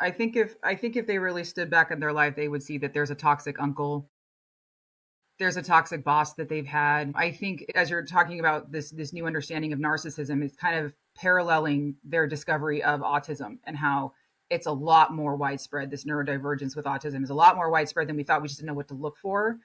I think if they really stood back in their life, they would see that there's a toxic uncle, there's a toxic boss that they've had. I think as you're talking about this new understanding of narcissism, it's kind of paralleling their discovery of autism and how it's a lot more widespread. This neurodivergence with autism is a lot more widespread than we thought. We just didn't know what to look for.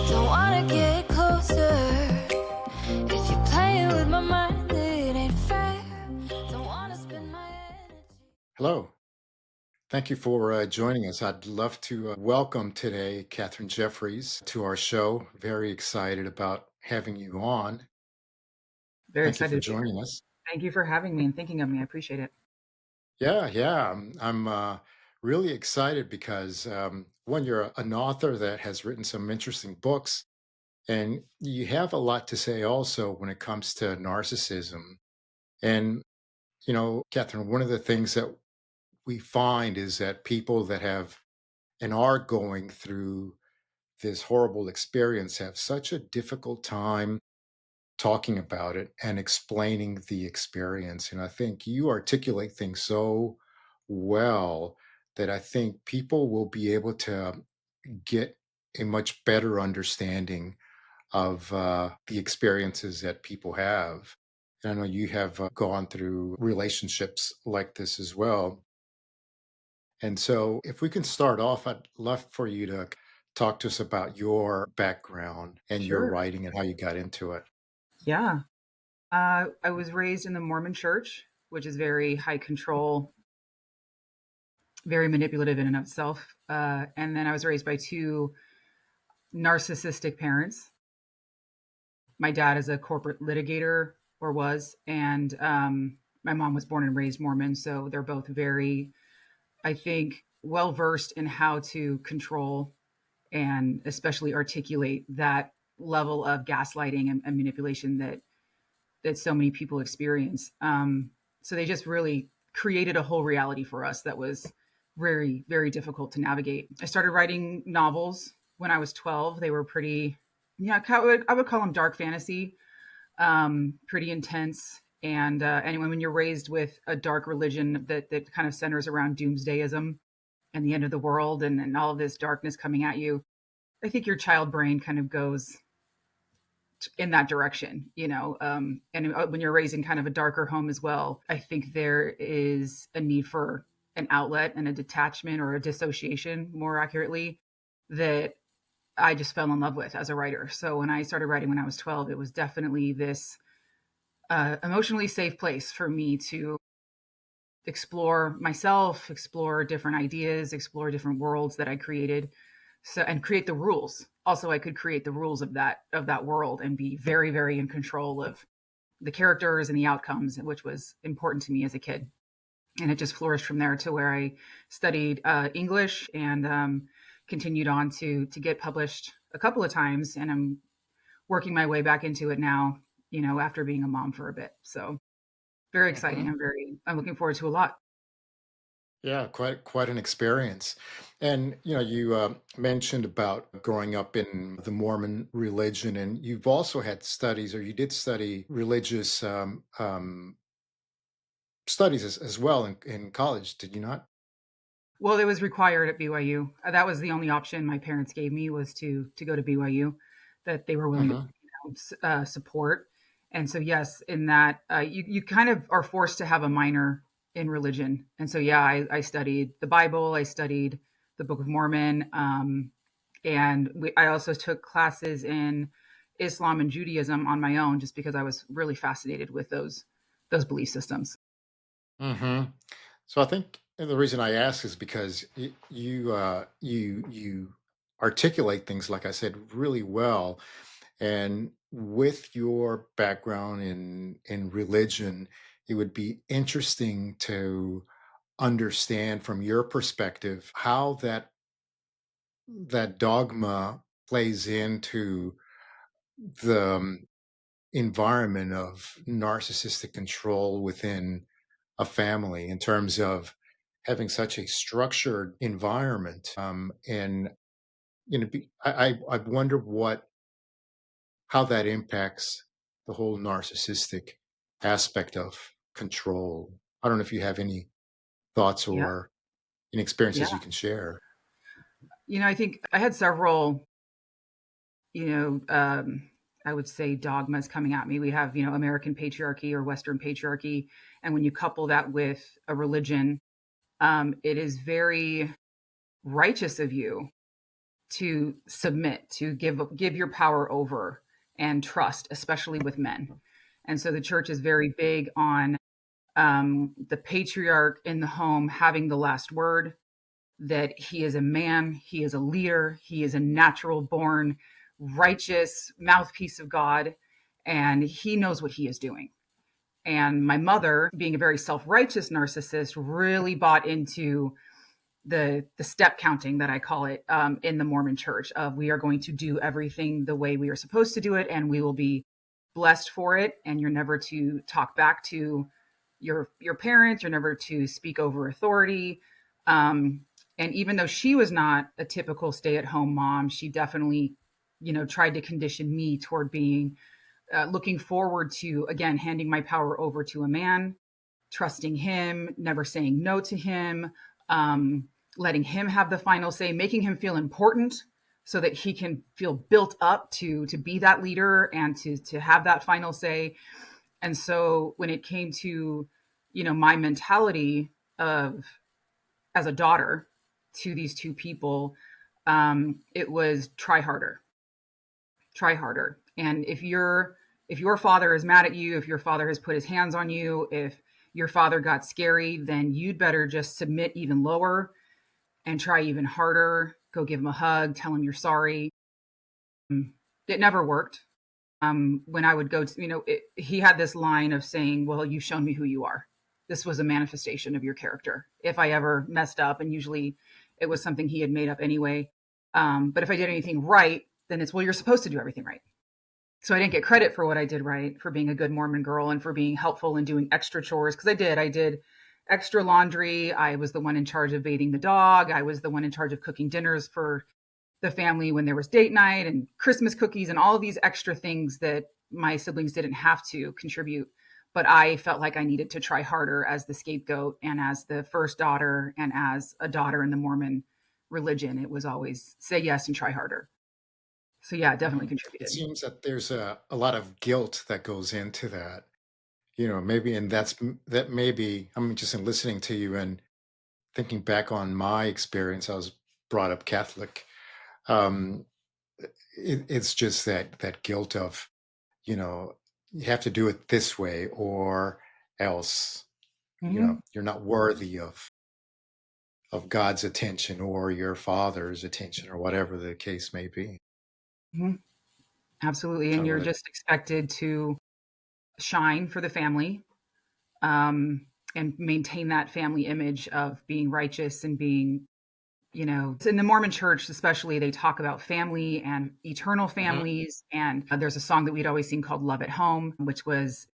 Don't wanna get closer. If you're playing with my mind, it ain't fair. Don't wanna spend my energy. Hello. Thank you for joining us. I'd love to welcome today Katherine Jeffries to our show. Very excited about having you on. Very Thank you excited for to be here. joining us. Thank you for having me and thinking of me. I appreciate it. Yeah. I'm really excited because, one, you're an author that has written some interesting books, and you have a lot to say also when it comes to narcissism. And, Catherine, one of the things that we find is that people that have and are going through this horrible experience have such a difficult time talking about it and explaining the experience. And I think you articulate things so well that I think people will be able to get a much better understanding of the experiences that people have. And I know you have gone through relationships like this as well. And so, if we can start off, I'd love for you to talk to us about your background and your Sure. writing and how you got into it. Yeah. I was raised in the Mormon church, which is very high control, very manipulative in and of itself. And then I was raised by two narcissistic parents. My dad is a corporate litigator, or was, and my mom was born and raised Mormon. So they're both very, I think, well versed in how to control and especially articulate that level of gaslighting and manipulation that so many people experience. So they just really created a whole reality for us that was very, very difficult to navigate. I started writing novels when I was 12. They were pretty, yeah, I would call them dark fantasy, pretty intense. And when you're raised with a dark religion that kind of centers around doomsdayism and the end of the world and all of this darkness coming at you, I think your child brain kind of goes in that direction, and when you're raising kind of a darker home as well, I think there is a need for an outlet and a detachment or a dissociation, more accurately, that I just fell in love with as a writer. So when I started writing when I was 12, it was definitely this emotionally safe place for me to explore myself, explore different ideas, explore different worlds that I created. So and create the rules. Also, I could create the rules of that world and be very, very in control of the characters and the outcomes, which was important to me as a kid. And it just flourished from there to where I studied English and continued on to get published a couple of times. And I'm working my way back into it now, after being a mom for a bit. So very exciting. Hmm. I'm looking forward to a lot. Yeah, quite an experience. And you mentioned about growing up in the Mormon religion, and you've also had studies, or you did study religious studies as well in college, did you not? Well, it was required at BYU. That was the only option my parents gave me, was to go to BYU, that they were willing to Hmm. support. And so, yes, in that, you kind of are forced to have a minor in religion. And so, yeah, I studied the Bible, I studied the Book of Mormon, and I also took classes in Islam and Judaism on my own, just because I was really fascinated with those belief systems. Hmm. So I think the reason I ask is because you articulate things, like I said, really well. And with your background in religion, it would be interesting to understand from your perspective how that dogma plays into the environment of narcissistic control within a family in terms of having such a structured environment. And I wonder how that impacts the whole narcissistic aspect of control. I don't know if you have any thoughts Yeah. or any Yeah. experiences you can share. I think I had several, you know, I would say dogmas coming at me. We have, American patriarchy or Western patriarchy. And when you couple that with a religion, it is very righteous of you to submit, to give your power over and trust, especially with men. And so the church is very big on the patriarch in the home having the last word, that he is a man, he is a leader, he is a natural born, righteous mouthpiece of God, and he knows what he is doing. And my mother, being a very self righteous narcissist, really bought into the step counting that I call it in the Mormon church of we are going to do everything the way we are supposed to do it, and we will be blessed for it. And you're never to talk back to your parents. You're never to speak over authority. And even though she was not a typical stay at home mom, she definitely, tried to condition me toward being looking forward to again handing my power over to a man, trusting him, never saying no to him, um, letting him have the final say, making him feel important so that he can feel built up to be that leader and to have that final say. And so when it came to, my mentality of as a daughter to these two people, it was try harder. And if your father is mad at you, if your father has put his hands on you, if your father got scary, then you'd better just submit even lower and try even harder. Go give him a hug, tell him you're sorry. It never worked. When I would go to, he had this line of saying, well, you've shown me who you are. This was a manifestation of your character. If I ever messed up, and usually it was something he had made up anyway. But if I did anything right, then it's, well, you're supposed to do everything right. So I didn't get credit for what I did right, for being a good Mormon girl and for being helpful and doing extra chores. Cause I did extra laundry. I was the one in charge of bathing the dog. I was the one in charge of cooking dinners for the family when there was date night and Christmas cookies and all of these extra things that my siblings didn't have to contribute. But I felt like I needed to try harder as the scapegoat and as the first daughter and as a daughter in the Mormon religion. It was always say yes and try harder. So yeah, it definitely It contributed. seems that there's a lot of guilt that goes into that, maybe, and that maybe I'm just in listening to you and thinking back on my experience. I was brought up Catholic. Um, it's just that guilt of, you know, you have to do it this way or else, Mm-hmm. you're not worthy of God's attention or your father's attention or whatever the case may be. Mm-hmm. Absolutely. And So you're just expected to shine for the family, um, and maintain that family image of being righteous and being, in the Mormon church, especially, they talk about family and eternal mhm. families. And there's a song that we'd always sing called Love at Home, which was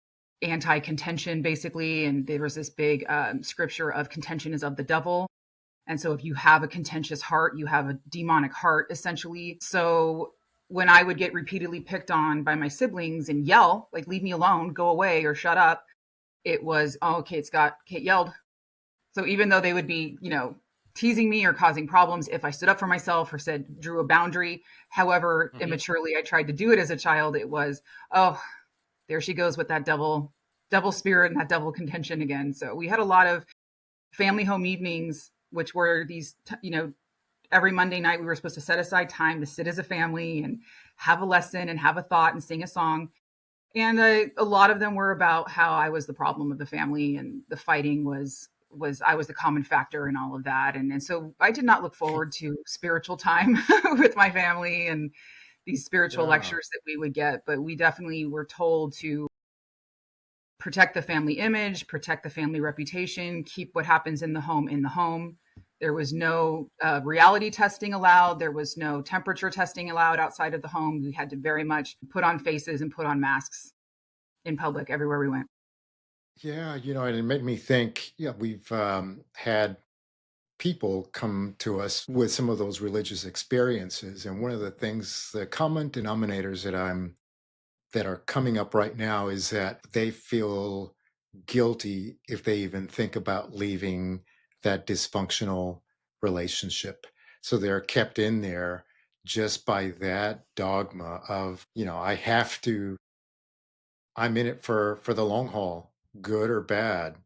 anti contention, basically. And there was this big scripture of contention is of the devil. And so if you have a contentious heart, you have a demonic heart, essentially. So when I would get repeatedly picked on by my siblings and yell, like, leave me alone, go away, or shut up, it was, oh, Kate yelled. So even though they would be, teasing me or causing problems if I stood up for myself or drew a boundary, however Mhm. immaturely I tried to do it as a child, it was, oh, there she goes with that devil spirit and that devil contention again. So we had a lot of family home evenings, which were these, every Monday night we were supposed to set aside time to sit as a family and have a lesson and have a thought and sing a song. And a lot of them were about how I was the problem of the family and the fighting was I was the common factor in all of that. And so I did not look forward to spiritual time with my family and these spiritual Yeah. lectures that we would get, but we definitely were told to protect the family image, protect the family reputation, keep what happens in the home, There was no reality testing allowed. There was no temperature testing allowed outside of the home. We had to very much put on faces and put on masks in public everywhere we went. Yeah, and it made me think, yeah, we've had people come to us with some of those religious experiences. And one of the things, the common denominators that are coming up right now is that they feel guilty if they even think about leaving that dysfunctional relationship. So they're kept in there just by that dogma of, I have to, I'm in it for the long haul, good or bad.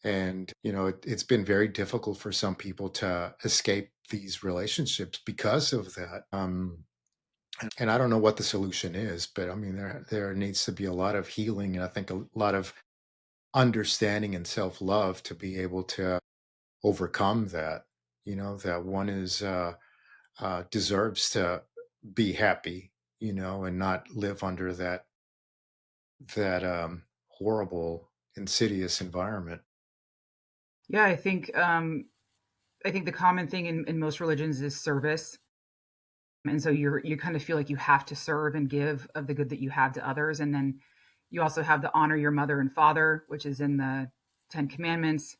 And, it's been very difficult for some people to escape these relationships because of that. And I don't know what the solution is, but I mean, there needs to be a lot of healing, and I think a lot of understanding and self love to be able to overcome that. That one is deserves to be happy, and not live under that horrible, insidious environment. Yeah, I think the common thing in most religions is service. And so you kind of feel like you have to serve and give of the good that you have to others. And then you also have the honor your mother and father, which is in the Ten Commandments.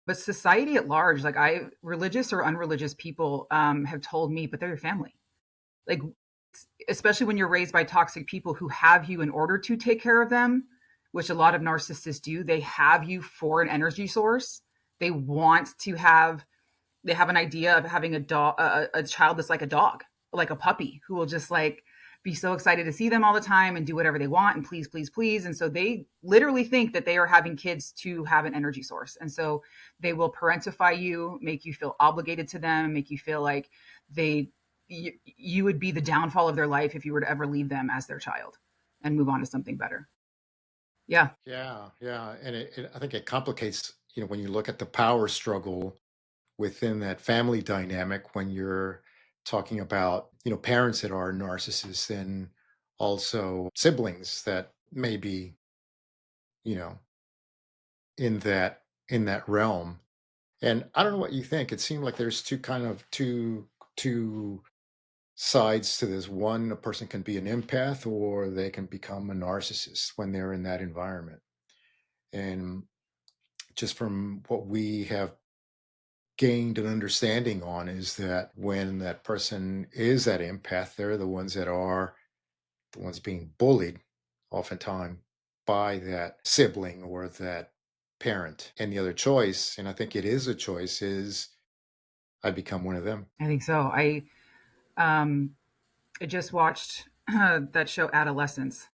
But society at large, like religious or unreligious people have told me, but they're your family. Like, especially when you're raised by toxic people who have you in order to take care of them, which a lot of narcissists do. They have you for an energy source. They want to have they have an idea of having a child that's like a dog, like a puppy, who will just like be so excited to see them all the time and do whatever they want and please, please, please. And so they literally think that they are having kids to have an energy source. And so they will parentify you, make you feel obligated to them, make you feel like they you would be the downfall of their life if you were to ever leave them as their child and move on to something better. Yeah. Yeah, yeah, and I think it complicates. When you look at the power struggle within that family dynamic, when you're talking about parents that are narcissists, and also siblings that may be you know in that realm. And I don't know what you think. It seemed like there's two sides to this. One, a person can be an empath, or they can become a narcissist when they're in that environment. And just from what we have gained an understanding on, is that when that person is that empath, they're the ones being bullied, oftentimes, by that sibling or that parent. And the other choice, and I think it is a choice, is I become one of them. I think so. Um I just watched that show Adolescence,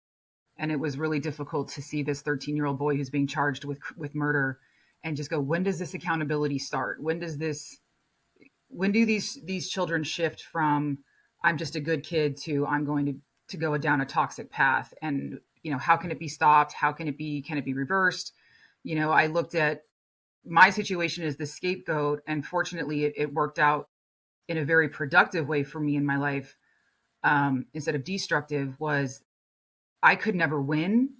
and it was really difficult to see this 13-year-old boy who's being charged with murder and just go, when does this accountability start? When do these children shift from I'm just a good kid to I'm going to go down a toxic path? And how can it be stopped? How can it be reversed? I looked at my situation as the scapegoat, and fortunately it worked out in a very productive way for me in my life. Instead of destructive, was I could never win.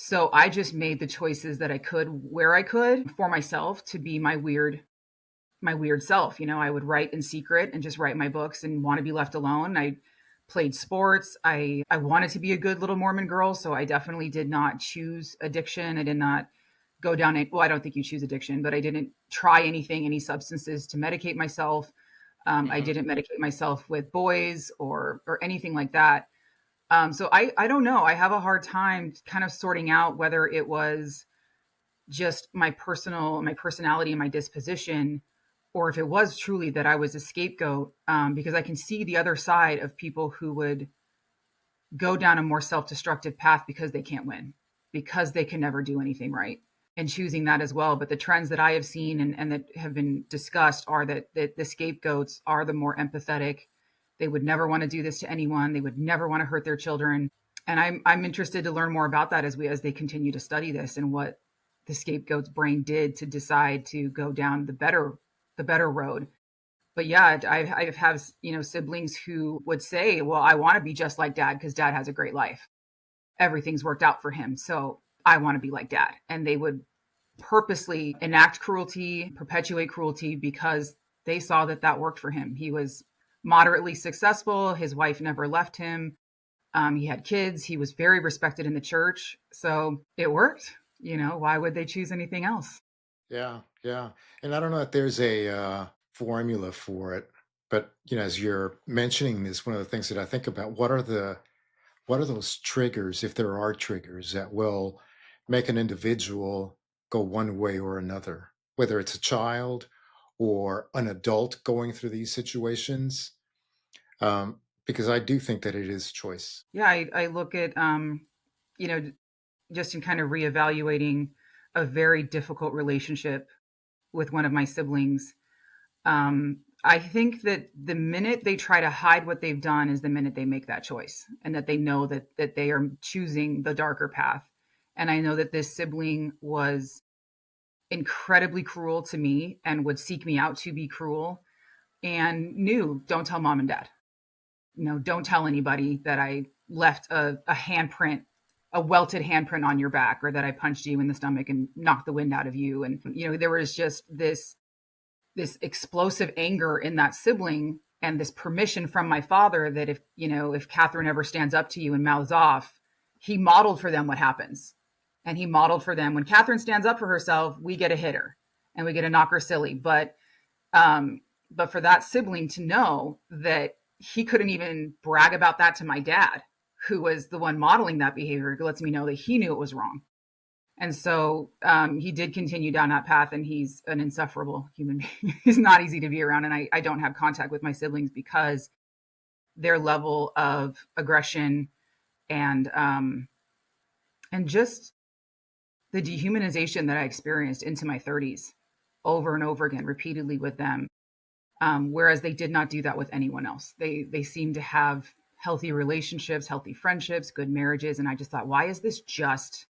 So I just made the choices that I could where I could for myself to be my weird self. I would write in secret and just write my books and want to be left alone. I played sports. I wanted to be a good little Mormon girl, so I definitely did not choose addiction. I did not go down it. Well, I don't think you choose addiction, but I didn't try any substances to medicate myself. I Hmm. didn't medicate myself with boys or anything like that. So I don't know. I have a hard time kind of sorting out whether it was just my personality and my disposition, or if it was truly that I was a scapegoat. Because I can see the other side of people who would go down a more self-destructive path because they can't win, because they can never do anything right, and choosing that as well. But the trends that I have seen and that have been discussed are that the scapegoats are the more empathetic. They would never want to do this to anyone. They would never want to hurt their children. And I'm interested to learn more about that as they continue to study this, and what the scapegoat's brain did to decide to go down the better road. But yeah, I've have siblings who would say, "Well, I want to be just like dad because dad has a great life. Everything's worked out for him, so I want to be like dad." And they would purposely enact cruelty, perpetuate cruelty because they saw that that worked for him. He was moderately successful. His wife never left him. He had kids. He was very respected in the church. So it worked. Why would they choose anything else? Yeah, yeah. And I don't know if there's a formula for it, but as you're mentioning this, one of the things that I think about, what are those triggers, if there are triggers, that will make an individual go one way or another, whether it's a child or an adult going through these situations? Because I do think that it is choice. Yeah, I look at, you know, just in kind of reevaluating a very difficult relationship with one of my siblings. I think that the minute they try to hide what they've done is the minute they make that choice, and that they know that they are choosing the darker path. And I know that this sibling was incredibly cruel to me and would seek me out to be cruel, and knew, don't tell mom and dad. Don't tell anybody that I left a handprint, a welted handprint on your back, or that I punched you in the stomach and knocked the wind out of you. And there was just this explosive anger in that sibling, and this permission from my father that if Catherine ever stands up to you and mouths off, he modeled for them what happens. And he modeled for them, when Catherine stands up for herself, we get to hit her and we get to knock her silly. But for that sibling to know that he couldn't even brag about that to my dad, who was the one modeling that behavior, lets me know that he knew it was wrong. And so he did continue down that path, and he's an insufferable human being. He's not easy to be around. And I don't have contact with my siblings because their level of aggression and just the dehumanization that I experienced into my 30s over and over again, repeatedly with them. Whereas they did not do that with anyone else. They seem to have healthy relationships, healthy friendships, good marriages. And I just thought, why is this just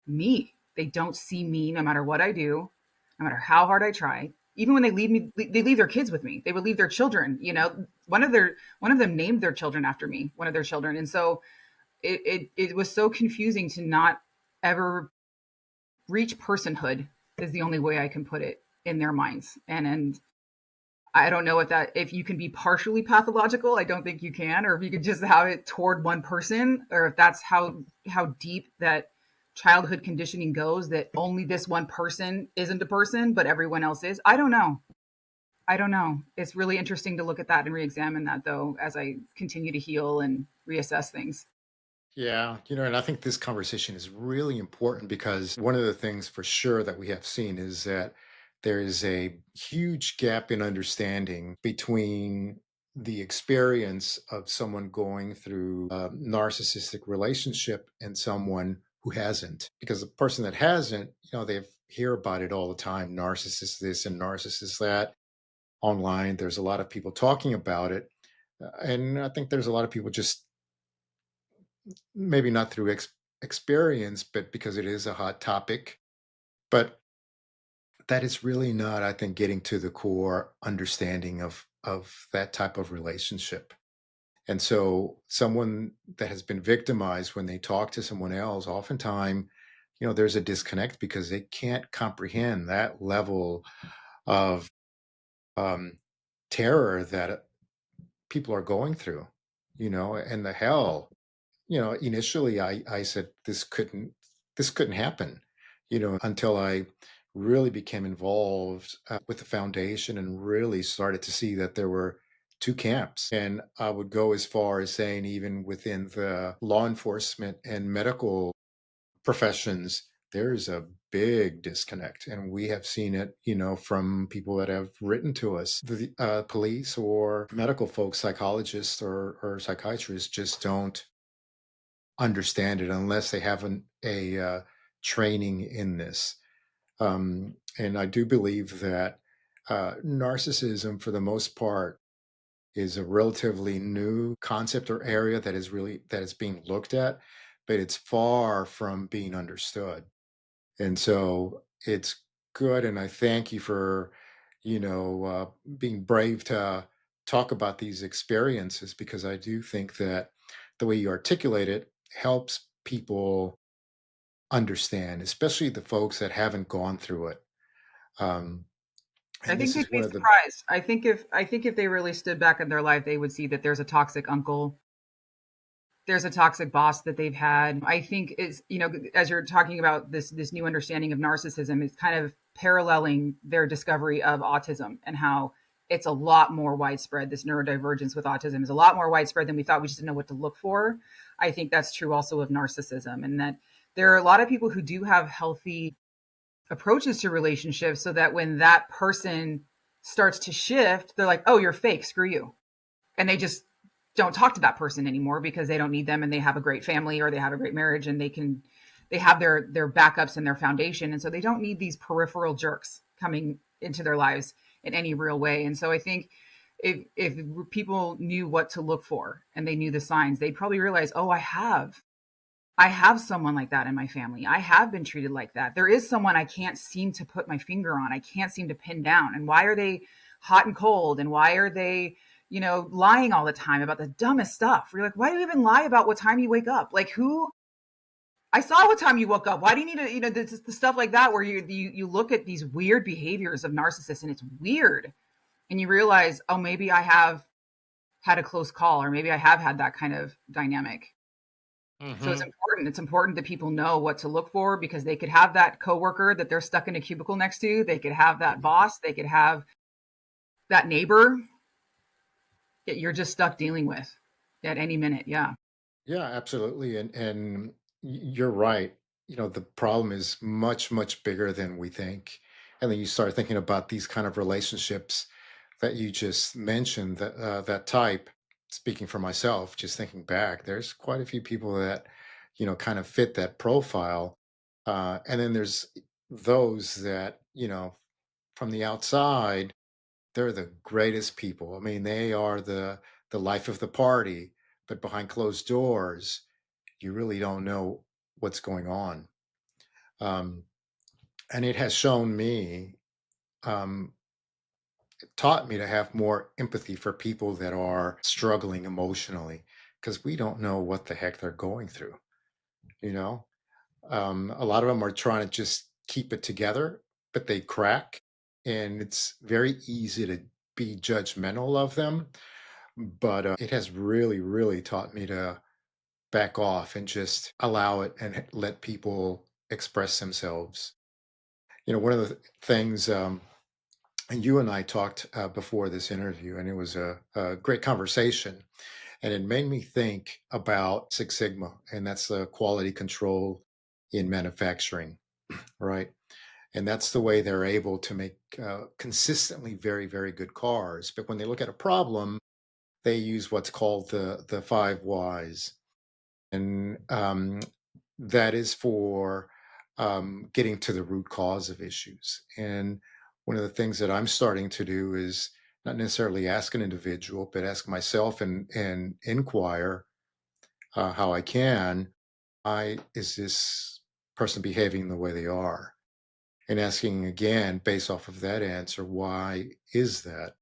me? They don't see me no matter what I do, no matter how hard I try. Even when they leave me, they leave their kids with me. They would leave their children. One of them named their children after me, one of their children. And so it was so confusing to not ever reach personhood, is the only way I can put it, in their minds. And I don't know if you can be partially pathological. I don't think you can, or if you could just have it toward one person, or if that's how deep that childhood conditioning goes, that only this one person isn't a person, but everyone else is. I don't know. I don't know. It's really interesting to look at that and re-examine that, though, as I continue to heal and reassess things. Yeah, and I think this conversation is really important because one of the things for sure that we have seen is that there is a huge gap in understanding between the experience of someone going through a narcissistic relationship and someone who hasn't. Because the person that hasn't, they hear about it all the time, narcissist this and narcissist that online. There's a lot of people talking about it. And I think there's a lot of people just maybe not through experience, but because it is a hot topic. But that is really not, I think, getting to the core understanding of that type of relationship. And so, someone that has been victimized, when they talk to someone else, oftentimes, there's a disconnect because they can't comprehend that level of um, terror that people are going through, and the hell. Initially I said this couldn't happen, until I really became involved with the foundation and really started to see that there were two camps. And I would go as far as saying, even within the law enforcement and medical professions, there's a big disconnect. And we have seen it, from people that have written to us. The police or medical folks, psychologists or psychiatrists, just don't understand it unless they have a training in this. And I do believe that narcissism, for the most part, is a relatively new concept or area that is being looked at, but it's far from being understood. And so it's good, and I thank you for being brave to talk about these experiences, because I do think that the way you articulate it helps people understand, especially the folks that haven't gone through it. Um, I and think this they'd is be one of the surprised. I think if they really stood back in their life, they would see that there's a toxic uncle, there's a toxic boss that they've had. I think is, as you're talking about this new understanding of narcissism, it's kind of paralleling their discovery of autism and how it's a lot more widespread. This neurodivergence with autism is a lot more widespread than we thought. We just didn't know what to look for. I think that's true also of narcissism, and that there are a lot of people who do have healthy approaches to relationships, so that when that person starts to shift, they're like, "Oh, you're fake. Screw you." And they just don't talk to that person anymore because they don't need them, and they have a great family or they have a great marriage, and they have their backups and their foundation, and so they don't need these peripheral jerks coming into their lives in any real way. And so I think if people knew what to look for and they knew the signs, they'd probably realize, oh, I have someone like that in my family. I have been treated like that. There is someone I can't seem to put my finger on. I can't seem to pin down. And why are they hot and cold? And why are they, lying all the time about the dumbest stuff? You're like, why do you even lie about what time you wake up? Like, who? I saw what time you woke up. Why do you need to, this the stuff like that where you look at these weird behaviors of narcissists, and it's weird, and you realize, oh, maybe I have had a close call, or maybe I have had that kind of dynamic. So it's Mhm. important. It's important that people know what to look for, because they could have that coworker that they're stuck in a cubicle next to. They could have that boss. They could have that neighbor that you're just stuck dealing with at any minute. Yeah. Yeah, absolutely. And you're right. The problem is much, much bigger than we think. And then you start thinking about these kind of relationships that you just mentioned, that type. Speaking for myself, just thinking back, there's quite a few people that, kind of fit that profile. And then there's those that, from the outside, they're the greatest people. I mean, they are the life of the party, but behind closed doors, you really don't know what's going on. Um, and it has shown me, um, taught me to have more empathy for people that are struggling emotionally, because we don't know what the heck they're going through. You know, a lot of them are trying to just keep it together, but they crack, and it's very easy to be judgmental of them. But it has really, really taught me to back off and just allow it and let people express themselves. One of the things, and you and I talked before this interview, and it was a great conversation. And it made me think about Six Sigma, and that's the quality control in manufacturing, right? And that's the way they're able to make consistently very, very good cars. But when they look at a problem, they use what's called the five whys. And that is for getting to the root cause of issues. And one of the things that I'm starting to do is not necessarily ask an individual, but ask myself and inquire how I can. Why is this person behaving the way they are? And asking again, based off of that answer, why is that?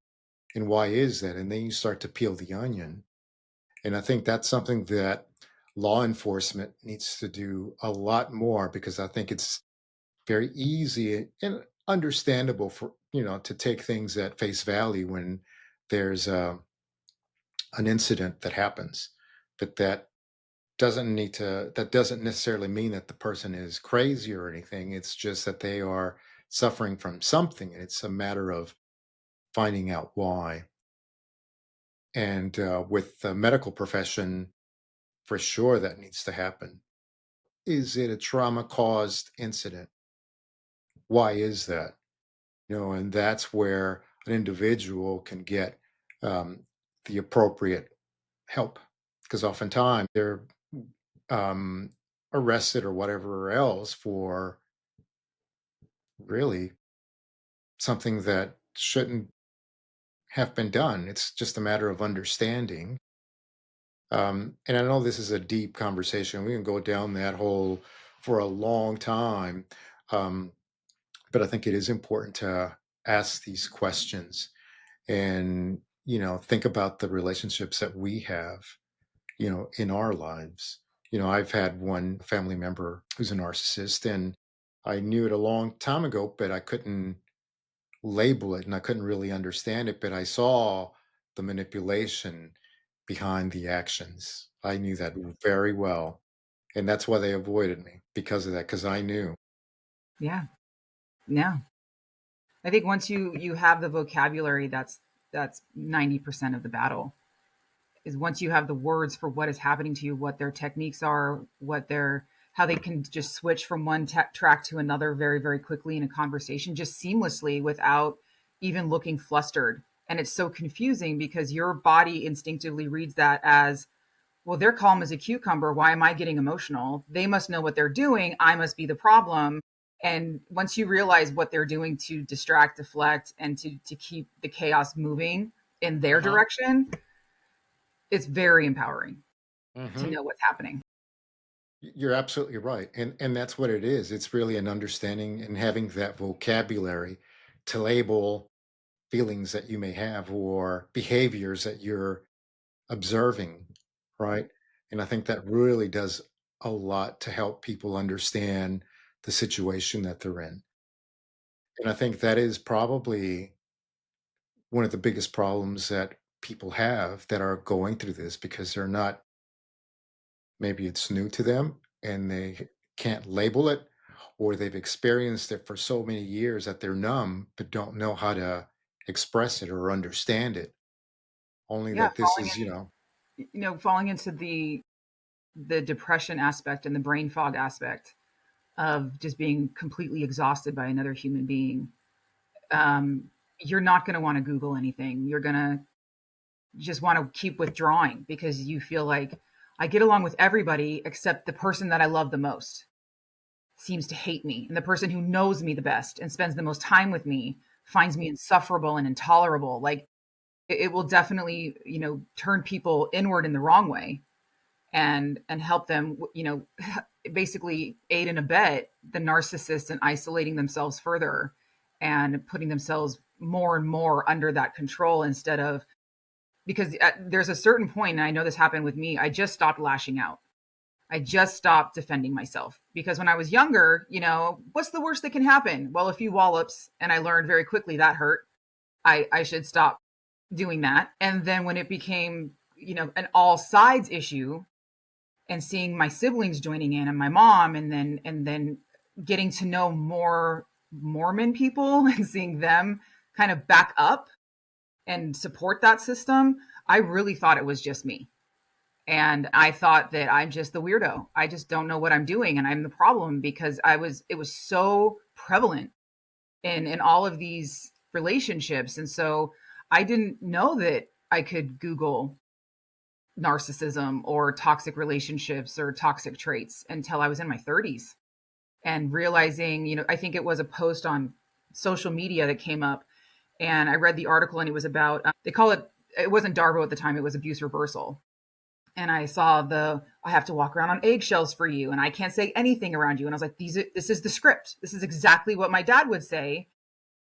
And why is that? And then you start to peel the onion. And I think that's something that law enforcement needs to do a lot more, because I think it's very easy and understandable for, to take things at face value when there's an incident that happens. But that doesn't necessarily mean that the person is crazy or anything. It's just that they are suffering from something. And it's a matter of finding out why. And with the medical profession, for sure that needs to happen. Is it a trauma caused incident? Why is that? And that's where an individual can get um, the appropriate help, because oftentimes they're um, arrested or whatever else for really something that shouldn't have been done. It's just a matter of understanding. And I know this is a deep conversation. We can go down that hole for a long time. Um, but I think it is important to ask these questions and, think about the relationships that we have, in our lives. I've had one family member who's a narcissist, and I knew it a long time ago, but I couldn't label it and I couldn't really understand it. But I saw the manipulation behind the actions. I knew that very well. And that's why they avoided me because of that, because I knew. Yeah. Yeah. I think once you have the vocabulary, that's 90% of the battle. Is once you have the words for what is happening to you, what their techniques are, what their how they can just switch from one track to another very very quickly in a conversation, just seamlessly without even looking flustered. And it's so confusing because your body instinctively reads that as, well, they're calm as a cucumber. Why am I getting emotional? They must know what they're doing. I must be the problem. And once you realize what they're doing to distract, deflect, and to keep the chaos moving in their Uh-huh. direction, it's very empowering to Hmm. know what's happening. You're absolutely right. And that's what it is. It's really an understanding and having that vocabulary to label feelings that you may have or behaviors that you're observing, right? And I think that really does a lot to help people understand the situation that they're in. And I think that is probably one of the biggest problems that people have that are going through this because they're not, maybe it's new to them and they can't label it, or they've experienced it for so many years that they're numb but don't know how to express it or understand it. Only Yeah, that this is, falling into the depression aspect and the brain fog aspect of just being completely exhausted by another human being. Um, you're not going to want to Google anything. You're going to just want to keep withdrawing because you feel like I get along with everybody except the person that I love the most seems to hate me. And the person who knows me the best and spends the most time with me finds me insufferable and intolerable. Like it will definitely, turn people inward in the wrong way and help them, basically aid and abet the narcissist in isolating themselves further and putting themselves more and more under that control instead of, because there's a certain point, and I know this happened with me, I just stopped lashing out. I just stopped defending myself because when I was younger, what's the worst that can happen? Well, a few wallops, and I learned very quickly that hurt. I should stop doing that. And then when it became, an all sides issue, and seeing my siblings joining in and my mom, and then getting to know more Mormon people and seeing them kind of back up and support that system, I really thought it was just me. And I thought that I'm just the weirdo. I just don't know what I'm doing and I'm the problem because it was so prevalent in all of these relationships. And so I didn't know that I could Google narcissism or toxic relationships or toxic traits until I was in my 30s, and realizing, I think it was a post on social media that came up, and I read the article, and it was about, they call it, it wasn't Darbo at the time, it was abuse reversal. And I saw I have to walk around on eggshells for you, and I can't say anything around you. And I was like, this is the script. This is exactly what my dad would say.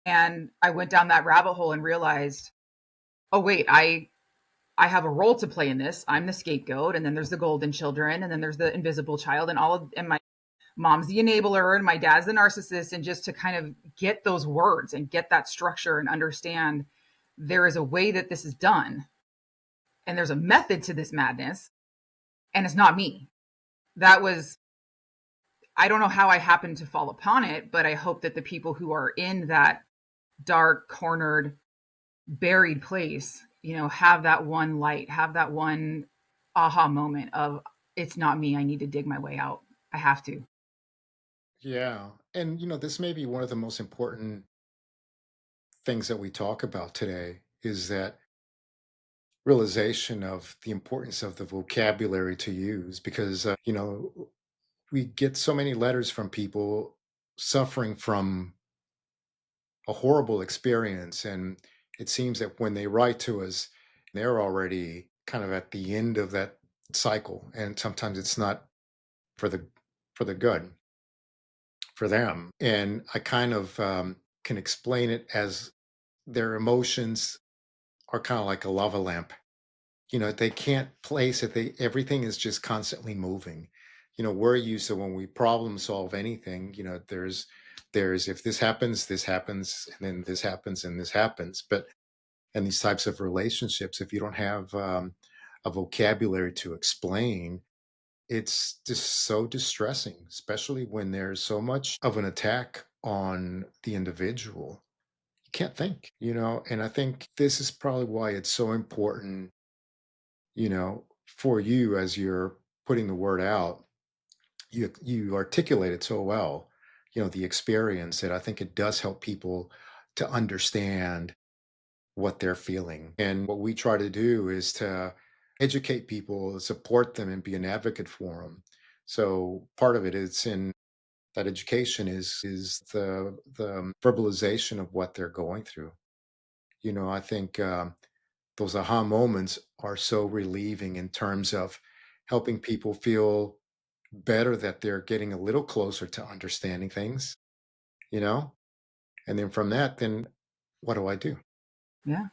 And I went down that rabbit hole and realized, oh wait, I have a role to play in this. I'm the scapegoat, and then there's the golden children, and then there's the invisible child, and my mom's the enabler, and my dad's the narcissist. And just to kind of get those words and get that structure and understand there is a way that this is done, and there's a method to this madness, and it's not me. That was, I don't know how I happened to fall upon it, but I hope that the people who are in that dark, cornered, buried place, have that one light, have that one aha moment of, it's not me. I need to dig my way out. I have to. yeah. And, this may be one of the most important things that we talk about today is that realization of the importance of the vocabulary to use because, we get so many letters from people suffering from a horrible experience. And it seems that when they write to us, they're already kind of at the end of that cycle. And sometimes it's not for the good for them. And I kind of can explain it as their emotions are kind of like a lava lamp. They can't place it. Everything is just constantly moving. We're used to when we problem solve anything, there's if this happens, and then this happens and this happens. But in these types of relationships, if you don't have a vocabulary to explain, it's just so distressing, especially when there's so much of an attack on the individual. You can't think, and I think this is probably why it's so important, for you as you're putting the word out. You articulate it so well, the experience, that I think it does help people to understand what they're feeling. And what we try to do is to educate people, support them, and be an advocate for them. So part of it is in that education is the verbalization of what they're going through. I think those aha moments are so relieving in terms of helping people feel better, that they're getting a little closer to understanding things, you know? And then from that, then what do I do? Yeah.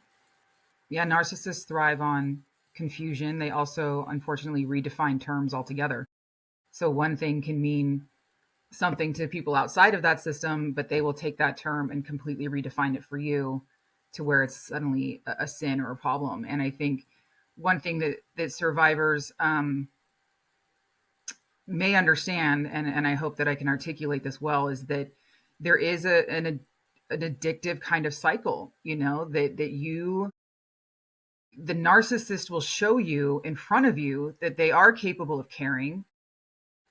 Yeah. Narcissists thrive on confusion. They also, unfortunately, redefine terms altogether. So one thing can mean something to people outside of that system, but they will take that term and completely redefine it for you to where it's suddenly a sin or a problem. And I think one thing that survivors may understand, and I hope that I can articulate this well, is that there is an addictive kind of cycle, that the narcissist will show you in front of you that they are capable of caring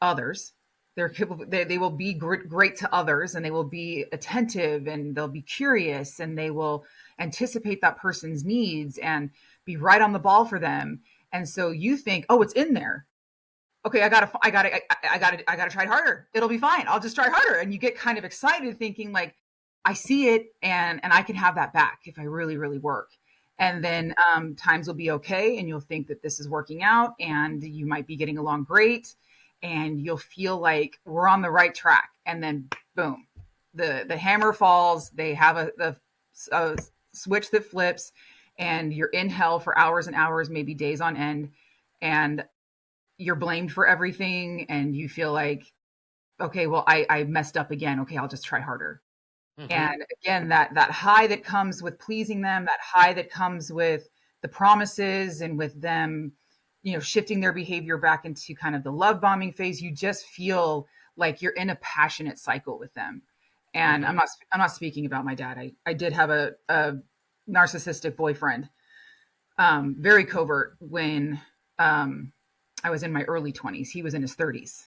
others. They're capable, they will be great to others, and they will be attentive, and they'll be curious, and they will anticipate that person's needs and be right on the ball for them. And so you think, oh, it's in there. Okay, I gotta try harder. It'll be fine. I'll just try harder. And you get kind of excited thinking like, I see it, and I can have that back if I really, really work. And then times will be okay, and you'll think that this is working out, and you might be getting along great, and you'll feel like we're on the right track. And then boom, the hammer falls. They have a switch that flips, and you're in hell for hours and hours, maybe days on end. And you're blamed for everything, and you feel like, okay, well, I messed up again. Okay, I'll just try harder. Hmm. And again, that high that comes with pleasing them, that high that comes with the promises and with them, shifting their behavior back into kind of the love bombing phase, you just feel like you're in a passionate cycle with them. And Hmm. I'm not speaking about my dad. I did have a narcissistic boyfriend, very covert when I was in my early 20s. He was in his 30s.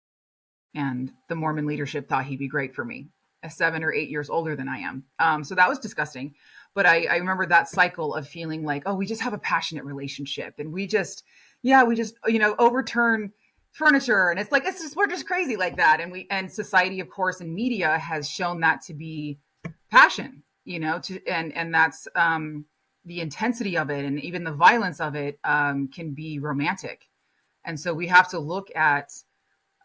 And the Mormon leadership thought he'd be great for me, 7 or 8 years older than I am. So that was disgusting. But I remember that cycle of feeling like, oh, we just have a passionate relationship, and we just overturn furniture, and it's like we're just crazy like that. And society, of course, and media has shown that to be passion, and that's the intensity of it, and even the violence of it can be romantic. And so we have to look at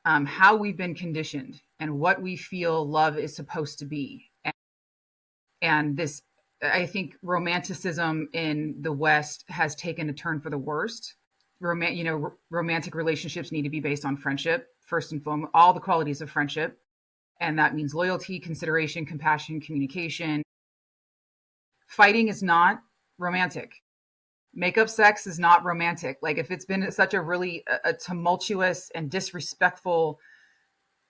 how we've been conditioned and what we feel love is supposed to be. And this, I think, romanticism in the West has taken a turn for the worst. Romantic relationships need to be based on friendship first and foremost, all the qualities of friendship, and that means loyalty, consideration, compassion, communication. Fighting is not romantic. Makeup sex is not romantic. Like if it's been such a really a tumultuous and disrespectful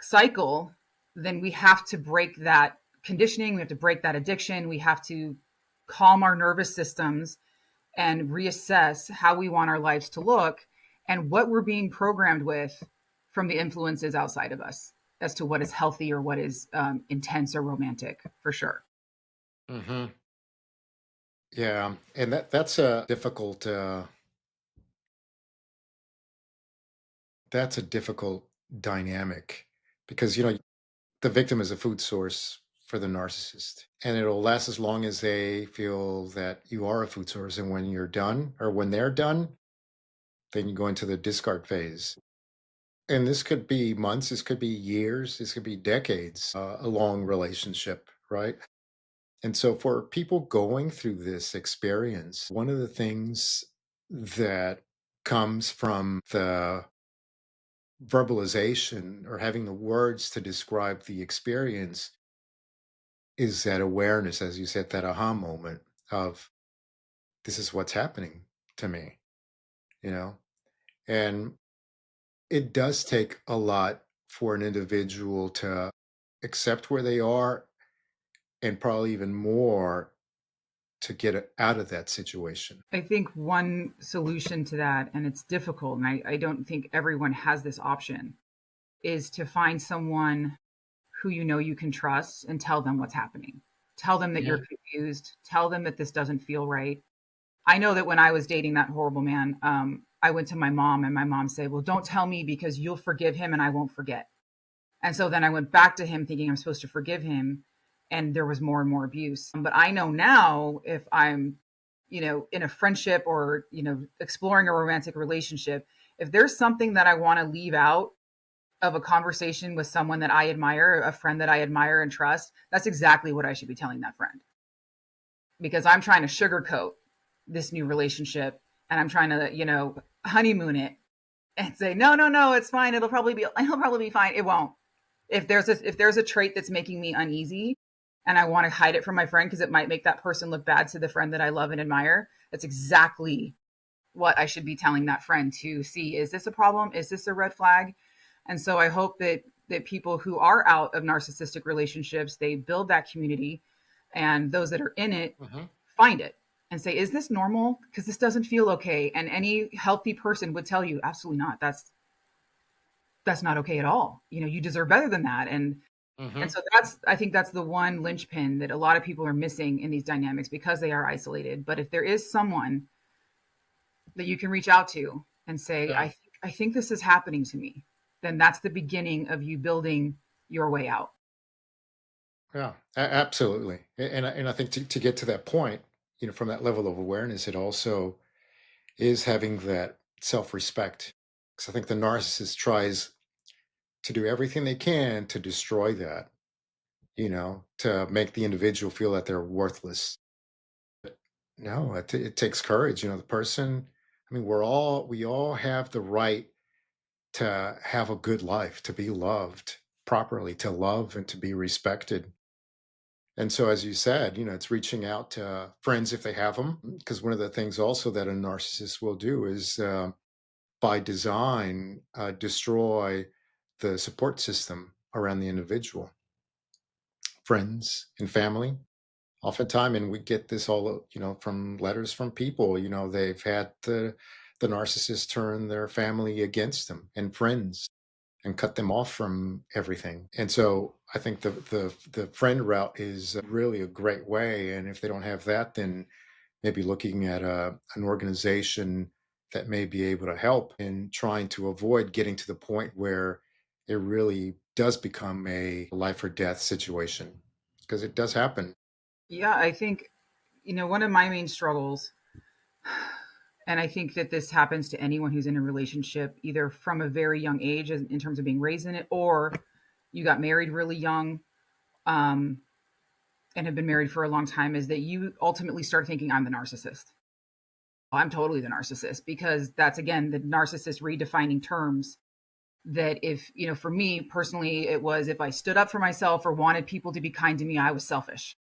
cycle, then we have to break that conditioning. We have to break that addiction. We have to calm our nervous systems and reassess how we want our lives to look and what we're being programmed with from the influences outside of us as to what is healthy or what is intense or romantic, for sure. Hmm. Yeah, and that's a difficult dynamic, because the victim is a food source for the narcissist, and it'll last as long as they feel that you are a food source. And when you're done, or when they're done, then you go into the discard phase. And this could be months, this could be years, this could be decades, a long relationship, right? And so for people going through this experience, one of the things that comes from the verbalization or having the words to describe the experience is that awareness, as you said, that aha moment of this is what's happening to me, you know? And it does take a lot for an individual to accept where they are and probably even more to get out of that situation. I think one solution to that, and it's difficult, and I don't think everyone has this option, is to find someone who you know you can trust and tell them what's happening. Tell them that you're Yeah. confused. Tell them that this doesn't feel right. I know that when I was dating that horrible man, I went to my mom, and my mom said, "Well, don't tell me because you'll forgive him and I won't forget." And so then I went back to him thinking I'm supposed to forgive him. And there was more and more abuse. But I know now if I'm, in a friendship or, exploring a romantic relationship, if there's something that I want to leave out of a conversation with someone that I admire, a friend that I admire and trust, that's exactly what I should be telling that friend. Because I'm trying to sugarcoat this new relationship and I'm trying to, honeymoon it and say, no, no, no, it's fine. It'll probably be fine. It won't. If there's a trait that's making me uneasy and I want to hide it from my friend because it might make that person look bad to the friend that I love and admire, that's exactly what I should be telling that friend to see. Is this a problem? Is this a red flag? And so I hope that people who are out of narcissistic relationships, they build that community, and those that are in it Mhm. find it and say, is this normal? Because this doesn't feel okay. And any healthy person would tell you, absolutely not. That's not okay at all. You deserve better than that. And Mhm. so I think that's the one linchpin that a lot of people are missing in these dynamics because they are isolated. But if there is someone that you can reach out to and say, Yeah. I think this is happening to me, then that's the beginning of you building your way out. Yeah. Absolutely. And I think to get to that point, from that level of awareness, it also is having that self-respect. Because I think the narcissist tries to do everything they can to destroy that, to make the individual feel that they're worthless. No, it takes courage. The person, I mean, we all have the right to have a good life, to be loved properly, to love and to be respected. And so, as you said, it's reaching out to friends if they have them. Because one of the things also that a narcissist will do is, by design, destroy the support system around the individual, friends and family. Oftentimes, and we get this all, from letters from people, they've had the narcissist turn their family against them and friends and cut them off from everything. And so I think the friend route is really a great way. And if they don't have that, then maybe looking at an organization that may be able to help in trying to avoid getting to the point where it really does become a life or death situation, because it does happen. Yeah, I think, one of my main struggles, and I think that this happens to anyone who's in a relationship, either from a very young age in terms of being raised in it, or you got married really young, um, and have been married for a long time, is that you ultimately start thinking, I'm the narcissist. I'm totally the narcissist, because that's, again, the narcissist redefining terms. That if, for me personally, it was if I stood up for myself or wanted people to be kind to me, I was selfish.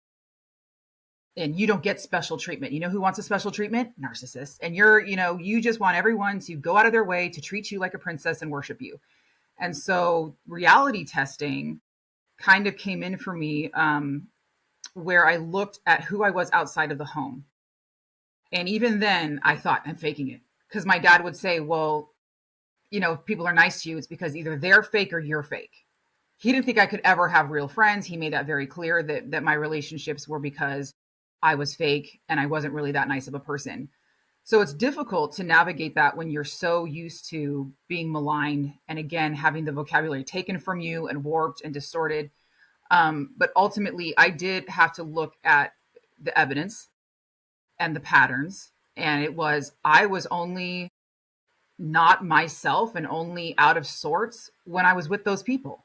And you don't get special treatment. You know who wants a special treatment? Narcissists. And you just want everyone to go out of their way to treat you like a princess and worship you. And so reality testing kind of came in for me, where I looked at who I was outside of the home. And even then, I thought, I'm faking it. Because my dad would say, well, if people are nice to you, it's because either they're fake or you're fake. He didn't think I could ever have real friends. He made that very clear, that my relationships were because I was fake and I wasn't really that nice of a person. So it's difficult to navigate that when you're so used to being maligned and, again, having the vocabulary taken from you and warped and distorted. But ultimately, I did have to look at the evidence and the patterns. And I was only not myself and only out of sorts when I was with those people.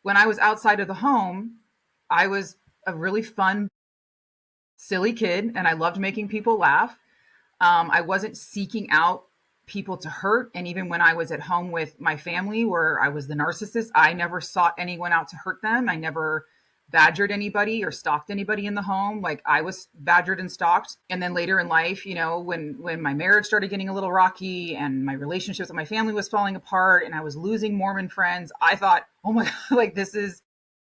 When I was outside of the home, I was a really fun, silly kid, and I loved making people laugh. I wasn't seeking out people to hurt. And even when I was at home with my family where I was the narcissist, I never sought anyone out to hurt them. I never badgered anybody or stalked anybody in the home. Like I was badgered and stalked. And then later in life, you know, when my marriage started getting a little rocky and my relationships with my family was falling apart and I was losing Mormon friends, I thought, oh my God, like this is,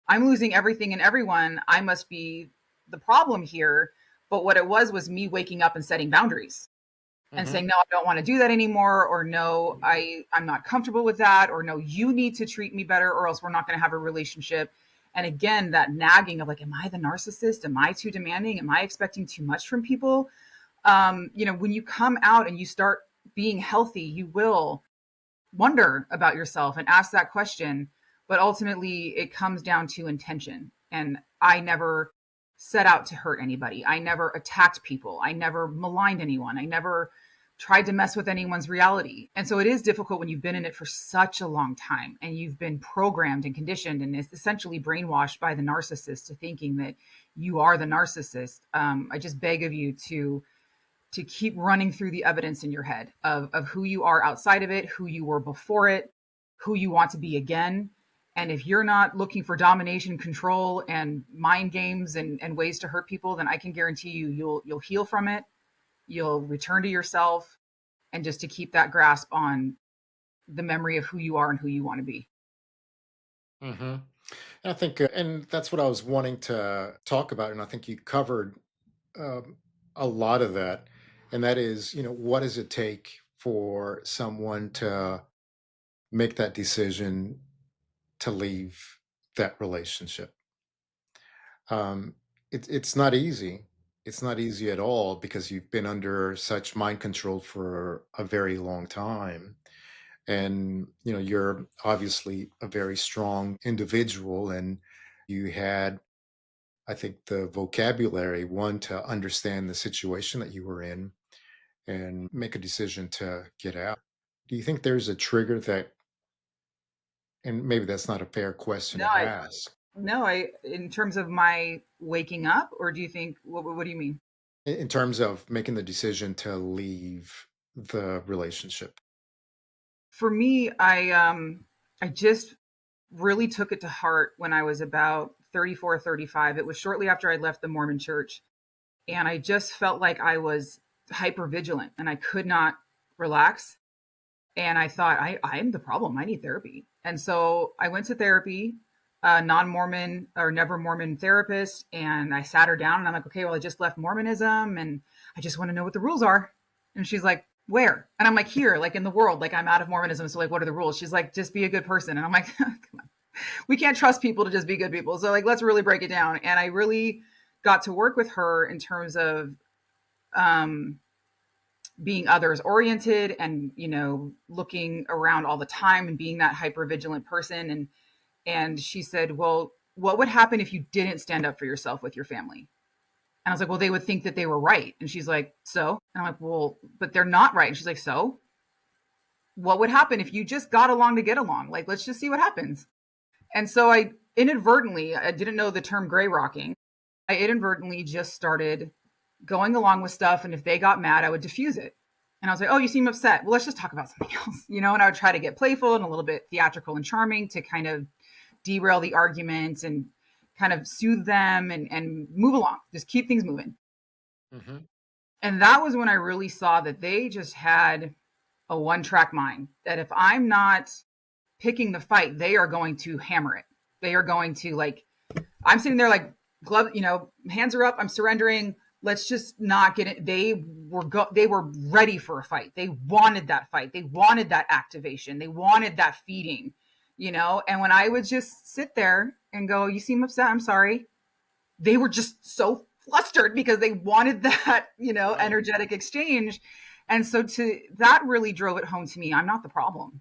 I'm losing everything and everyone. I must be the problem here. But what it was me waking up and setting boundaries and Hmm. saying, no, I don't want to do that anymore, or no, I'm not comfortable with that, or no, you need to treat me better, or else we're not going to have a relationship. And again, that nagging of like, am I the narcissist? Am I too demanding? Am I expecting too much from people? You know, when you come out and you start being healthy, you will wonder about yourself and ask that question. But ultimately, it comes down to intention. And I never set out to hurt anybody. I never attacked people. I never maligned anyone. I never tried to mess with anyone's reality. And so it is difficult when you've been in it for such a long time and you've been programmed and conditioned and essentially brainwashed by the narcissist to thinking that you are the narcissist. I just beg of you to keep running through the evidence in your head of who you are outside of it, who you were before it, who you want to be again. And if you're not looking for domination, control, and mind games and ways to hurt people, then I can guarantee you you'll heal from it. You'll return to yourself and just to keep that grasp on the memory of who you are and who you want to be. Hmm. I think, and that's what I was wanting to talk about, and I think you covered um, a lot of that, and that is, what does it take for someone to make that decision to leave that relationship? Um, it's not easy. It's not easy at all because you've been under such mind control for a very long time. And, you're obviously a very strong individual and you had, I think, the vocabulary, one, to understand the situation that you were in and make a decision to get out. Do you think there's a trigger that, and maybe that's not a fair question No, to I ask, no, I in terms of my waking up, or do you think what do you mean? in terms of making the decision to leave the relationship? For me, I just really took it to heart when I was about 34, 35. It was shortly after I left the Mormon church. And I just felt like I was hyper vigilant and I could not relax. And I thought, I'm the problem. I need therapy. And so I went to therapy, a non Mormon or never Mormon therapist. And I sat her down and I'm like, okay, well, I just left Mormonism and I just want to know what the rules are. And she's like, where? And I'm like, here, like in the world, like I'm out of Mormonism. So, like, what are the rules? She's like, just be a good person. And I'm like, come on, we can't trust people to just be good people. So, like, let's really break it down. And I really got to work with her in terms of um, being others oriented and looking around all the time and being that hyper vigilant person. And she said, well, what would happen if you didn't stand up for yourself with your family? And I was like, well, they would think that they were right. And she's like, so? And I'm like, well, but they're not right. And she's like, so what would happen if you just got along to get along? Like, let's just see what happens. And so I didn't know the term gray rocking. I inadvertently just started going along with stuff. And if they got mad, I would diffuse it. And I was like, oh, you seem upset. Well, let's just talk about something else, And I would try to get playful and a little bit theatrical and charming to kind of derail the argument and kind of soothe them and move along, just keep things moving. Hmm. And that was when I really saw that they just had a one track mind, that if I'm not picking the fight, they are going to hammer it. They are going to like, I'm sitting there like glove, hands are up. I'm surrendering. Let's just not get it. They were ready for a fight. They wanted that fight. They wanted that activation. They wanted that feeding. And when I would just sit there and go, you seem upset. I'm sorry. They were just so flustered because they wanted that, Right. energetic exchange. And so that really drove it home to me. I'm not the problem.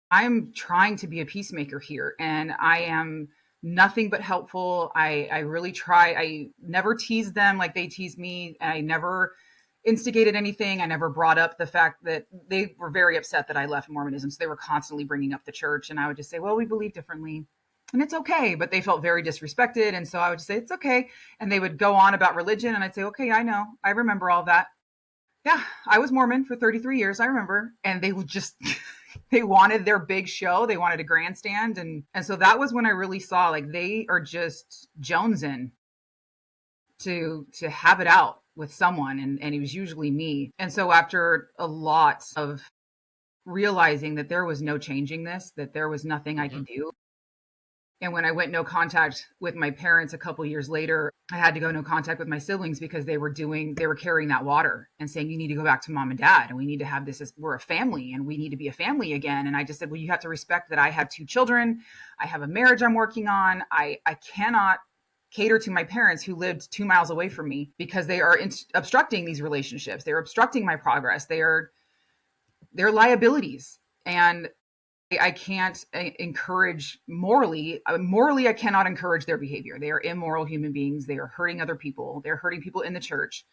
I'm trying to be a peacemaker here and I am nothing but helpful. I really try. I never teased them like they teased me. I never instigated anything. I never brought up the fact that they were very upset that I left Mormonism. So they were constantly bringing up the church. And I would just say, well, we believe differently and it's okay. But they felt very disrespected. And so I would just say, it's okay. And they would go on about religion. And I'd say, okay, I know. I remember all that. Yeah, I was Mormon for 33 years, I remember. And they would just they wanted their big show. They wanted a grandstand, and so that was when I really saw like they are just jonesing to have it out with someone, and it was usually me. And so after a lot of realizing that there was no changing this, that there was nothing I Hmm. could do. And when I went no contact with my parents a couple years later, I had to go no contact with my siblings because they were carrying that water and saying, you need to go back to mom and dad. And we need to have this as we're a family and we need to be a family again. And I just said, well, you have to respect that I have two children. I have a marriage I'm working on. I cannot cater to my parents who lived 2 miles away from me because they are obstructing these relationships. They're obstructing my progress. They're liabilities. And I can't encourage morally. Morally, I cannot encourage their behavior. They are immoral human beings. They are hurting other people. They're hurting people in the church.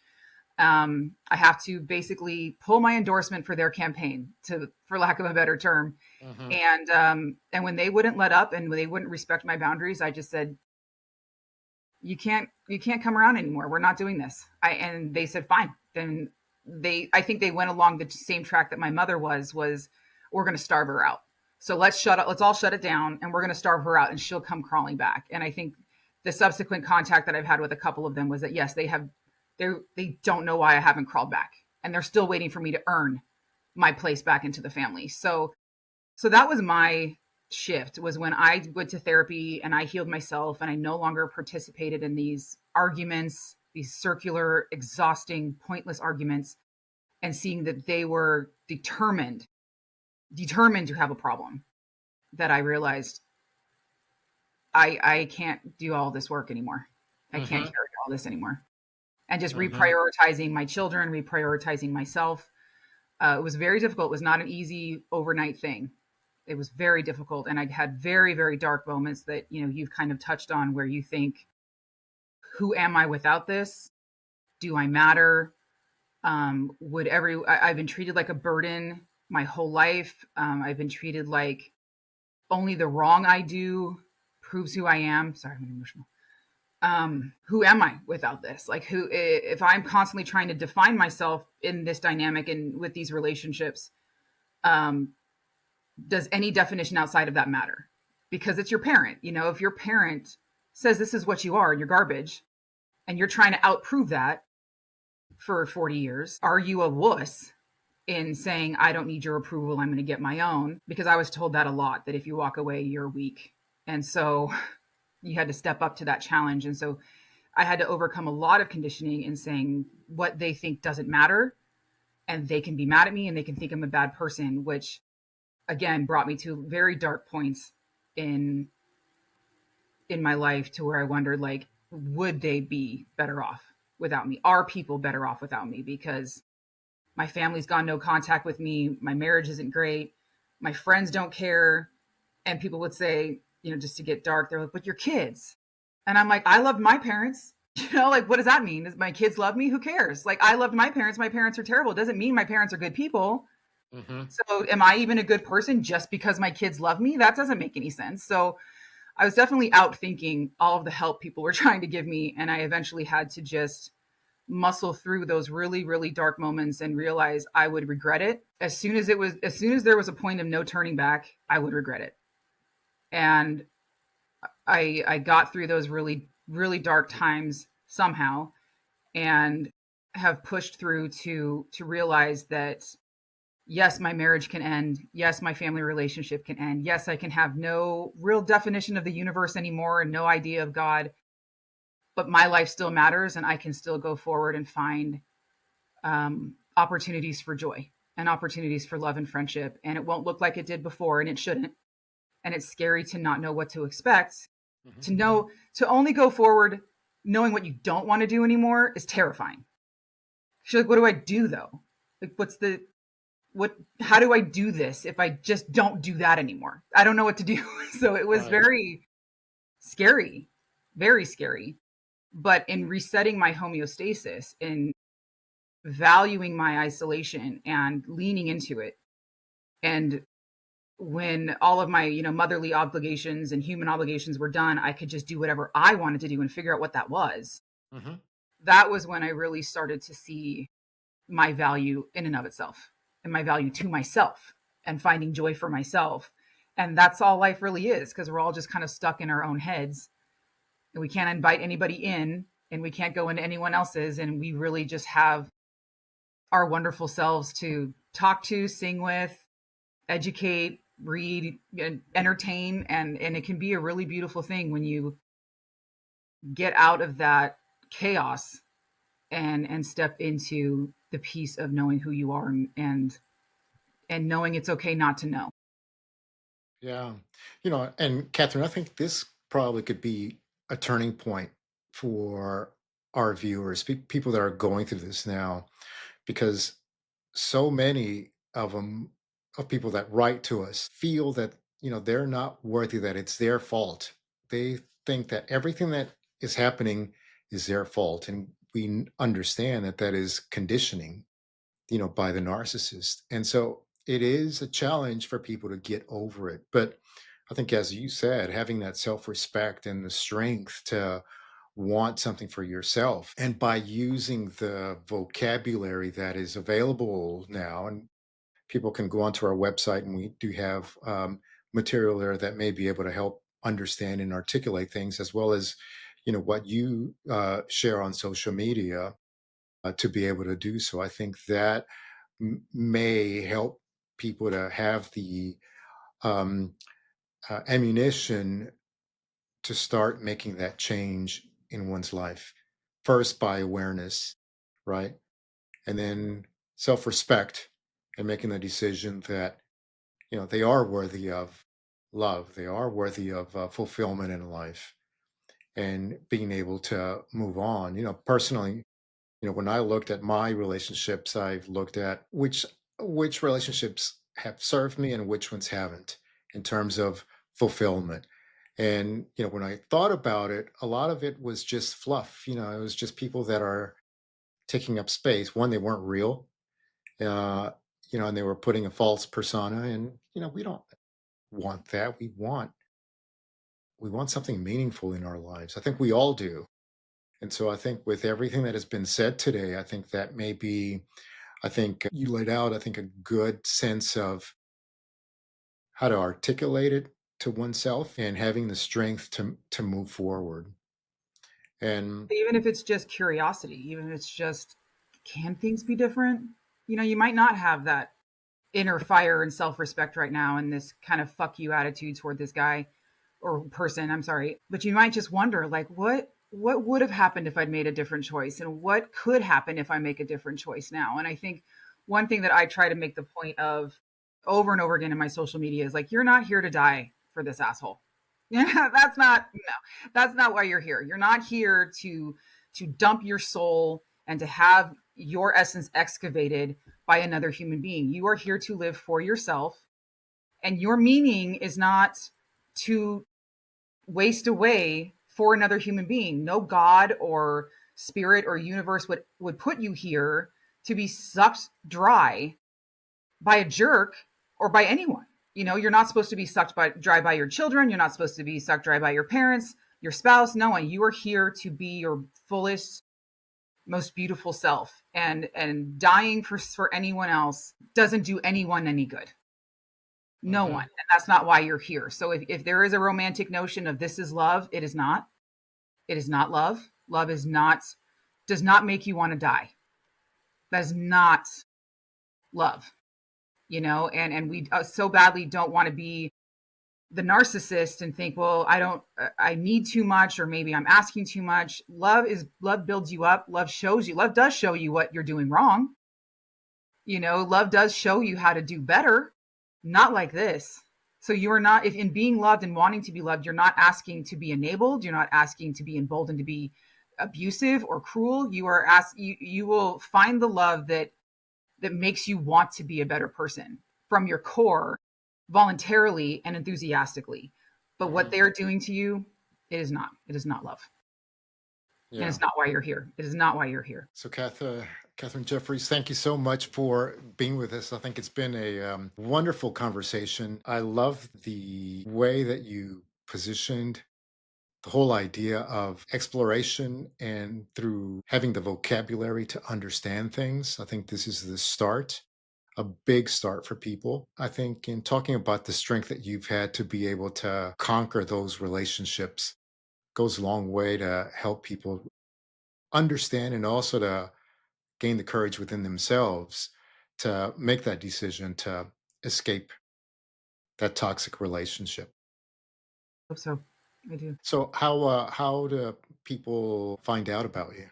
I have to basically pull my endorsement for their campaign, for lack of a better term. Hmm. And when they wouldn't let up and when they wouldn't respect my boundaries, I just said, you can't come around anymore. We're not doing this. And they said, fine. Then I think they went along the same track that my mother was we're going to starve her out. So let's all shut it down and we're going to starve her out and she'll come crawling back. And I think the subsequent contact that I've had with a couple of them was that yes, they don't know why I haven't crawled back and they're still waiting for me to earn my place back into the family. So that was my shift, was when I went to therapy and I healed myself and I no longer participated in these arguments, these circular, exhausting, pointless arguments, and seeing that they were determined to have a problem, that I realized I can't do all this work anymore. I can't Hmm. carry all this anymore. And just Hmm. reprioritizing my children, reprioritizing myself. It was very difficult. It was not an easy overnight thing. It was very difficult. And I had very, very dark moments that, you've kind of touched on, where you think, who am I without this? Do I matter? I've been treated like a burden my whole life. I've been treated like only the wrong I do proves who I am. Sorry, I'm emotional. Who am I without this? Like, if I'm constantly trying to define myself in this dynamic and with these relationships, um, does any definition outside of that matter? Because it's your parent. If your parent says this is what you are and you're garbage, and you're trying to outprove that for 40 years, are you a wuss in saying, I don't need your approval, I'm going to get my own? Because I was told that a lot, that if you walk away, you're weak. And so you had to step up to that challenge. And so I had to overcome a lot of conditioning in saying what they think doesn't matter. And they can be mad at me and they can think I'm a bad person, which again brought me to very dark points in in my life, to where I wondered, like, would they be better off without me? Are people better off without me? Because my family's gone no contact with me, my marriage isn't great, my friends don't care. And people would say, just to get dark, they're like, but your kids. And I'm like, I loved my parents. Like, what does that mean? Does my kids love me? Who cares? Like, I loved my parents. My parents are terrible. It doesn't mean my parents are good people. Hmm. So am I even a good person just because my kids love me? That doesn't make any sense. So I was definitely outthinking all of the help people were trying to give me. And I eventually had to just muscle through those really, really dark moments and realize I would regret it. As soon as there was a point of no turning back, I would regret it. And I got through those really, really dark times somehow, and have pushed through to realize that yes, my marriage can end. Yes, my family relationship can end. Yes, I can have no real definition of the universe anymore and no idea of God, but my life still matters and I can still go forward and find opportunities for joy and opportunities for love and friendship. And it won't look like it did before, and it shouldn't. And it's scary to not know what to expect. Hmm. To only go forward knowing what you don't want to do anymore is terrifying. She's like, what do I do though? Like, how do I do this if I just don't do that anymore? I don't know what to do. So it was Right. very scary, very scary. But in resetting my homeostasis, in valuing my isolation and leaning into it, and when all of my, motherly obligations and human obligations were done, I could just do whatever I wanted to do and figure out what that was. Hmm. That was when I really started to see my value in and of itself and my value to myself and finding joy for myself. And that's all life really is, because we're all just kind of stuck in our own heads and we can't invite anybody in and we can't go into anyone else's. And we really just have our wonderful selves to talk to, sing with, educate, read, and entertain. And it can be a really beautiful thing when you get out of that chaos and step into the peace of knowing who you are and knowing it's okay not to know. Yeah. And Catherine, I think this probably could be a turning point for our viewers, people that are going through this now, because so many of them, of people that write to us, feel that, they're not worthy, that it's their fault. They think that everything that is happening is their fault. And we understand that that is conditioning, by the narcissist. And so it is a challenge for people to get over it. But I think, as you said, having that self respect and the strength to want something for yourself, and by using the vocabulary that is available now, and people can go onto our website, and we do have material there that may be able to help understand and articulate things, as well as what you share on social media, to be able to do so. I think that may help people to have the um, ammunition to start making that change in one's life. First, by awareness, right? And then self respect, and making the decision that, they are worthy of love, they are worthy of fulfillment in life, and being able to move on. Personally, when I looked at my relationships, I've looked at which relationships have served me and which ones haven't, in terms of fulfillment. And when I thought about it, a lot of it was just fluff. It was just people that are taking up space. One, they weren't real, uh, and they were putting a false persona. And we don't want that. We want something meaningful in our lives. I think we all do. And so I think, with everything that has been said today, I think that may be, I think you laid out, I think, a good sense of how to articulate it to oneself, and having the strength to move forward. And Even if it's just curiosity, even if it's just, can things be different? You might not have that inner fire and self-respect right now and this kind of fuck you attitude toward this guy or person, I'm sorry, but you might just wonder, like, what would have happened if I'd made a different choice, and what could happen if I make a different choice now. And I think one thing that I try to make the point of over and over again in my social media is, like, you're not here to die for this asshole. Yeah, that's not why you're here. You're not here to dump your soul and to have your essence excavated by another human being. You are here to live for yourself, and your meaning is not to waste away for another human being. No god or spirit or universe would put you here to be sucked dry by a jerk or by anyone. You're not supposed to be dry by your children. You're not supposed to be sucked dry by your parents, your spouse, no one. You are here to be your fullest, most beautiful self. And dying for anyone else doesn't do anyone any good. No one. Mhm. And that's not why you're here. So if there is a romantic notion of this is love, it is not. It is not love. Love is not, does not make you want to die. That is not love. And we so badly don't want to be the narcissist and think, well, I need too much, or maybe I'm asking too much. Love builds you up. Love does show you what you're doing wrong. Love does show you how to do better, not like this. So you are not, if in being loved and wanting to be loved, you're not asking to be enabled. You're not asking to be emboldened to be abusive or cruel. You will find the love that makes you want to be a better person from your core, voluntarily and enthusiastically. But what Mhm. they're doing to you, it is not love. And Yeah. it's not why you're here. It is not why you're here. So, Katherine Jeffries, thank you so much for being with us. I think it's been a wonderful conversation. I love the way that you positioned the whole idea of exploration and through having the vocabulary to understand things. I think this is the start, a big start for people. I think in talking about the strength that you've had to be able to conquer those relationships goes a long way to help people understand and also to gain the courage within themselves to make that decision to escape that toxic relationship. Hope so. I do. So how do people find out about you?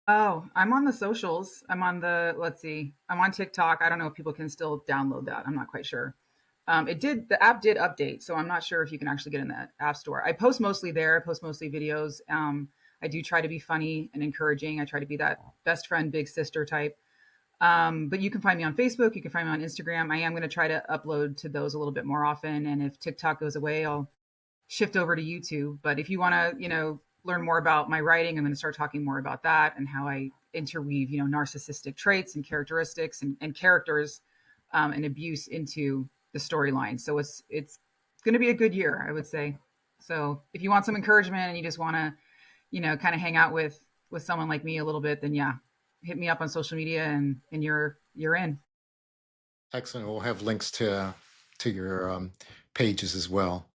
Oh, I'm on the socials. I'm on the let's see. I'm on TikTok. I don't know if people can still download that. I'm not quite sure. The app did update, so I'm not sure if you can actually get in the app store. I post mostly there. I post mostly videos. I do try to be funny and encouraging. I try to be that best friend, big sister type. But you can find me on Facebook. You can find me on Instagram. I am going to try to upload to those a little bit more often. And if TikTok goes away, I'll shift over to YouTube. But if you want to, learn more about my writing, I'm going to start talking more about that and how I interweave, narcissistic traits and characteristics and characters and abuse into the storyline. So it's going to be a good year, I would say. So if you want some encouragement and you just want to, kind of hang out with someone like me a little bit, then yeah, hit me up on social media and you're in. Excellent. We'll have links to your pages as well.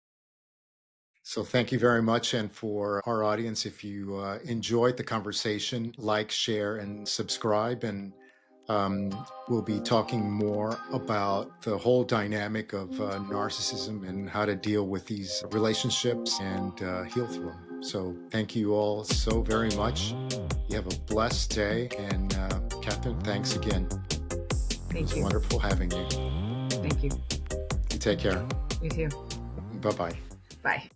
So thank you very much. And for our audience, if you enjoyed the conversation, like, share, and subscribe. And we'll be talking more about the whole dynamic of narcissism and how to deal with these relationships and heal through them. So thank you all so very much. You have a blessed day. And Catherine, thanks again. It Thank was you. wonderful having you. Thank you. You take care. You too. Bye bye. Bye.